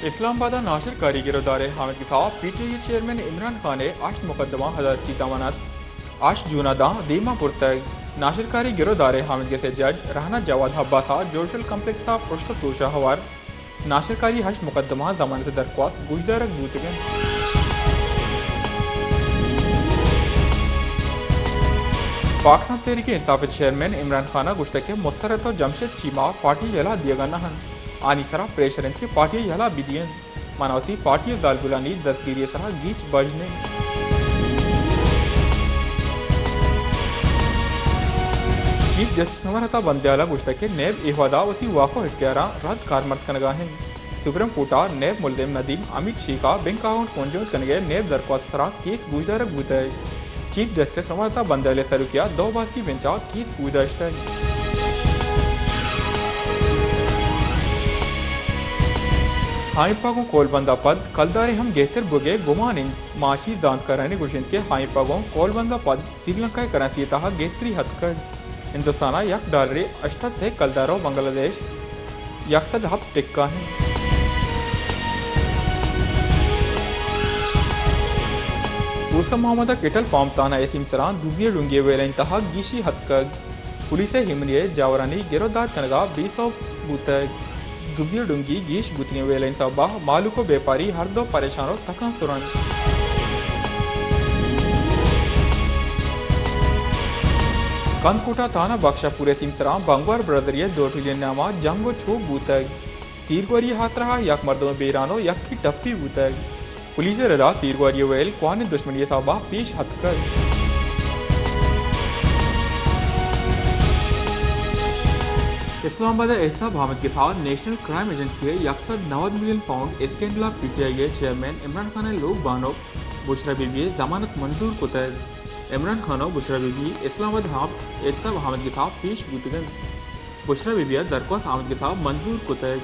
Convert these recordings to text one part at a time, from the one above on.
इस्लामाबाद नाशिर कारी गिरफ्तार हामिद के खिलाफ पीटीआई चेयरमैन इमरान खान ने 8 मुकदमा हदायत की जमानत 8 जूना दा दीमापुर तक नाशिर कारी गिरफ्तार हामिद के से जज रहना जवाद हब्बासा जोशल कम्प्लेक्स पुष्ट तोशा हवार नाशिर कारी 8 मुकदमा जमानत दरख्वास्त गुजदारक बूतगन पाकिस्तान तहरीक इंसाफ चेयरमैन इमरान खान गुश्तके मुस्तरत और जमशेद चीमा पार्टी यला दिया नहन आनी तरह प्रेशर के पार्टी यला बिदियन मानवती पार्टी दालगुलानी दसगिरी सरा गीच बजने चीफ जस्टिस नवरता बंदयाला गुश्तके नेब इहवादावती वाको हिटक्यारा रद्द कारमर्स कनगाहिन सुप्रीम कोर्टा नेब मुल्जिम नदीम अमित शीका बैंक अकाउंट फोनजोत कनगे नेब दरख्वास्त सरा केस गुजदारक बुतय चीफ जस्टिस नवरता बंदयाले सरुकिया 2 बाज की बेंचा केस गुजदाश्त हाईपागों कोलबंदा पद कलदारे हम गेहतर बुगे गुमान माशी दांत कराने गुशिंद के हाईपागों कोलबंदा पद श्रीलंका करासी तहा गेहतरी हद कर हिंदुस्ताना यक डॉलरी अष्टत से कलदारो बांग्लादेश यकसद हब टिक्का है उस मोहम्मद किटल फॉर्म ताना एसिम सरान दुजिया डूंगे वेलें तहा गीशी हद कर पुलिस हिमनिये जावरानी गिरफ्तार कनगा 20 बूतक दुजिया डूंगी गीश बुतियां वेलें सबा मालू को व्यापारी हर दो परेशानों तका सुरन कंदकोटा ताना बख्शा पूरे सिमसरा बंगवार ब्रदरिये 2 ट्रिलियन नामा जंगो छो बूतक तीरगोरी हास रहा यक मर्दों बेरानो यक की टप्पी बूतक पुलिस रदा तीरगोरी वेल कौन दुश्मनी सबा पेश हद कर इस्लामाबाद एहसाब हामिद के साथ नेशनल क्राइम एजेंसी यकसद 90 million pound scandal PTI chairman Imran Khan लोग बानो बुशरा बीबी जमानत मंजूर को तहत इमरान खानो बुशरा बीबी इस्लामाबाद एहसाब हामिद के साथ पेश बूतगन बुशरा बीबी दरख्वास्त हामिद के साथ मंजूर को तहत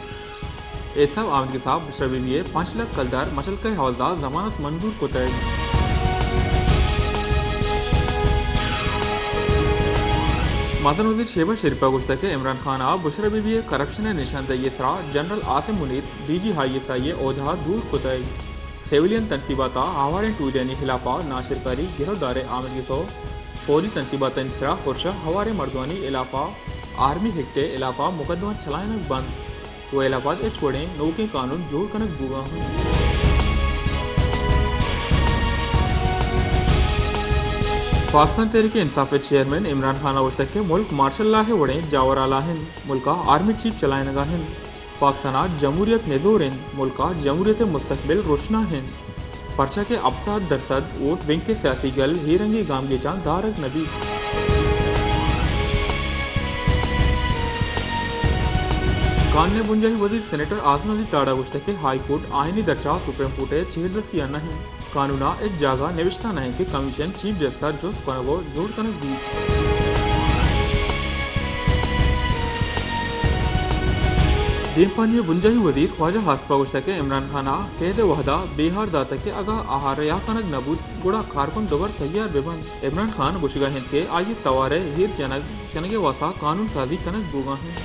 एहसाब हामिद के साथ बुशरा बीबी 5 लाख कलदार मचल के हवलदार जमानत मंजूर को तहत मातन वजीर शेबा शरीफा गुश्तके इमरान खान बुशरा बीबी करप्शन निशानदही सरा general Asim Munir DG high SI ओहदा दूर कोतई सिविलियन तनसीबाता हवारे टूलियानी खिलाफा नाशिर कारी गिरफ्तार आमिर गिसो फौजी तनसीबात सरा खुर्शा हवारे मर्दवानी इलाफा आर्मी हिट्टे इलाफा मुकदमा चलाना बंद वो इलाहाबाद छोड़े नौके कानून जोड़ कनक बुगा पाकिस्तान तहरीक इंसाफ चेयरमैन इमरान खान वस्तक मुल्क मार्शल ला वड़े जावरा लाहिन मुल्का आर्मी चीफ चलाए नगाहिन पाकिस्तान जमहूरियत नजोर मुल्का जमहूरियत मुस्तकबिल रोशना हिंद पर्चा के अफसाद दरसद वोट बैंक के सियासी गल हीरंगी गाम के चांद दारक नबी कान ने बुंजाही वजीर सेनेटर आजम अली ताड़ा गुश्तके हाई कोर्ट आईनी दर्जा सुप्रीम कोर्टे छेदसिया नहीं कानूना एक जागा निविष्टा नहीं कि कमीशन चीफ जस्टिस जोस कनगो जोड़ कनक दी देवपानी बुंजाही वजीर ख्वाजा हासपा गुश्तके इमरान खाना कैद वहदा बिहार दाता के अगा आहार या कनक नबूद गुड़ा कारकुन दोबर तैयार बेबंद इमरान खान गुशिगा हिंद के आये तवारे हीर जनक कनगे वासा कानून साजी कनक बुगा है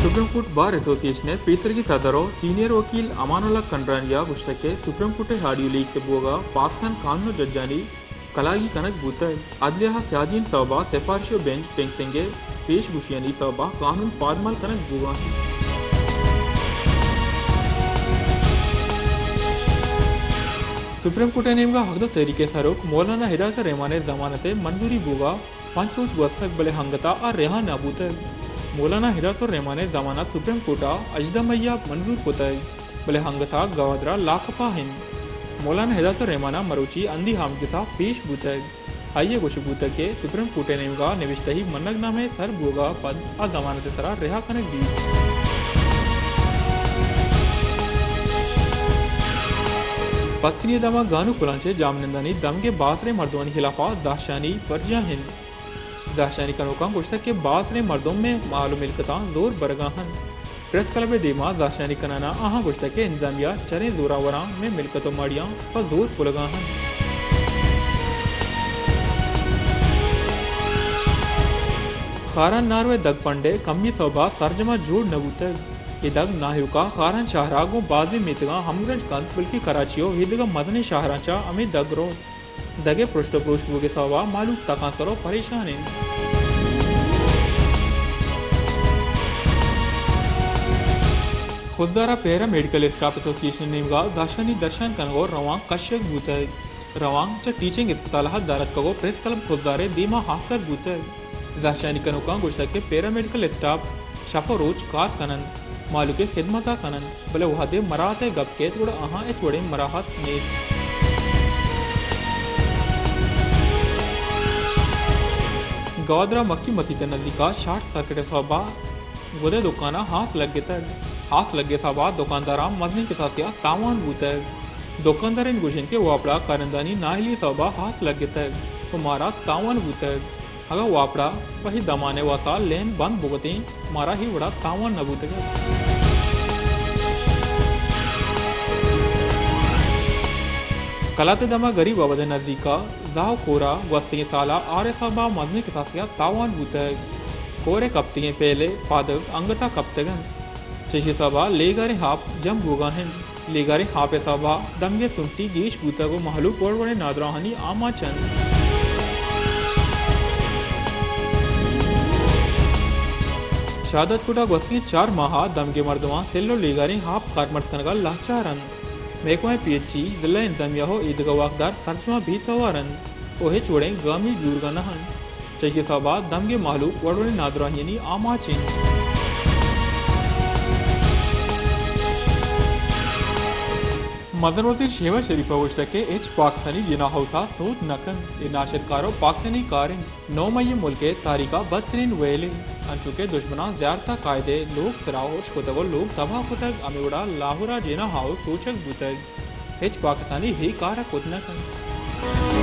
सुप्रीम कोर्ट बार एसोसिएशन ने पेसर की सदरों सीनियर वकील अमानुल्लाह कंड्रानिया गुश्तके सुप्रीम कोर्ट हाडियो लीग से बोगा पाकिस्तान कानून जज्जानी कलागी कनक बूतर अदलिया सियादीन सबा सिफारिशो बेंच पेंगसेंगे पेश गुशियानी सबा कानून पादमल कनक बुगा सुप्रीम कोर्ट ने हकदो तरीके सरुक मौलाना हिदायत रहमान जमानत मंजूरी बुगा 5 रोज वसक बले हंगता और रेहा नाबूत मौलाना हिदायत रहमान जमानत सुप्रीम कोर्टा अजदा मैया मंजूर कोता बले हंगता गवादरा लाखपा हिंद मौलाना हिदायत रहमाना मरोची अंधी हाम के साथ पेश बूतक आइए गोश बूतक के सुप्रीम कोर्ट ने निविष्टही मन्नग नामे सर बोगा पद आ जमानत सरा रेहा कनक दी पस्सिनी दमा गानू कुलांचे जामनंदानी दमगे बासरे मर्दवानी खिलाफा दाशानी परजा हिंद दाशानी कनोका गुश्तक के बासरे मर्दों में मालूम मिलकता जोर बरगाहन प्रेस क्लब दिमा दाशानी कनाना आहा गुश्तक के इंतजामिया चरे जोरावरा में मिलकतों माड़ियाँ पर जोर पुलगाहन खारान नारवे दग पंडे कम्मी सोबा सरजमा जोड़ नबूतग इदग नाहुका खारान शाहरागो बाजी मितगा हमगंज कंत बल्कि कराचियो हिदगा मदनी शाहराचा अमी दग रो दगे पृष्ठपोष बुगे सोबा मालूक तका सरो परेशान खुददारा पेरा मेडिकल स्टाफ एसोसिएशन नेमगा दाशनी दर्शन कनगो रवांग कश्यक बूतग रवांग च टीचिंग अस्पताल दारत कगो प्रेस क्लब खुददारे दीमा हासर बूतग दाशनी कनुका गुश्तक के पेरा मेडिकल स्टाफ शपो रोज कार कनन मालू के खिदमता कनन भले वहादे मराते गप के थोड़ा अहा ए थोड़े मराहत ने गवादरा मक्की मसीद नजदीका शार्ट सर्किट सभा गुदे दुकाना हास लगे सभा दुकानदारा मदनी के साथ तावान बूतग दुकानदार गुशन के वापड़ा कारंदानी नाहली सभा हास लगे तक तुम्हारा तावान बूतग अगर वापड़ा वही दमाने वासा लेन बंद भुगती मारा ही बड़ा तावान न बूतग कलाते दमा गरीब अवधे नजदीका जाओ कोरा वस्ती साला आरे सभा मदनी के साथ तावान बूतग कोरे कप्तिये पहले पादक अंगता कप्तगन चेशी सभा लेगारे हाप जम भूगाहन लेगारे हापे सभा दंगे सुंटी गीश बूतगो महलू कोड़वड़े नादराहनी आमाचन शादत कुटा वस्ती 4 माह दमगे मर्दवा सेल्लो लेगारे हाप कारमर्स कनगा लाचारन मेकवाए पीएचई जिला इंतमिया हो ईदगा वाकदार सरचमा भी सवारन ओहे चोड़े गामी दूरगनहन चेशी सभा दमगे महलू कोड़वड़े नादराहनी आमाचिन मदनवती शेवा शरीफा के एच पाकिस्तानी जिना हौसा सूद नकन ये नाशदकारो पाकिस्तानी कारिन 9 मई मुल्के तारीका बदतरीन वेले अंचुके दुश्मना ज्यारता कायदे लोग सराहोश खुतगो लोग तबाह खुतग अमीवड़ा लाहौरा जिना हाउ सूचक बुतग एच पाकिस्तानी ही कार खुद नकन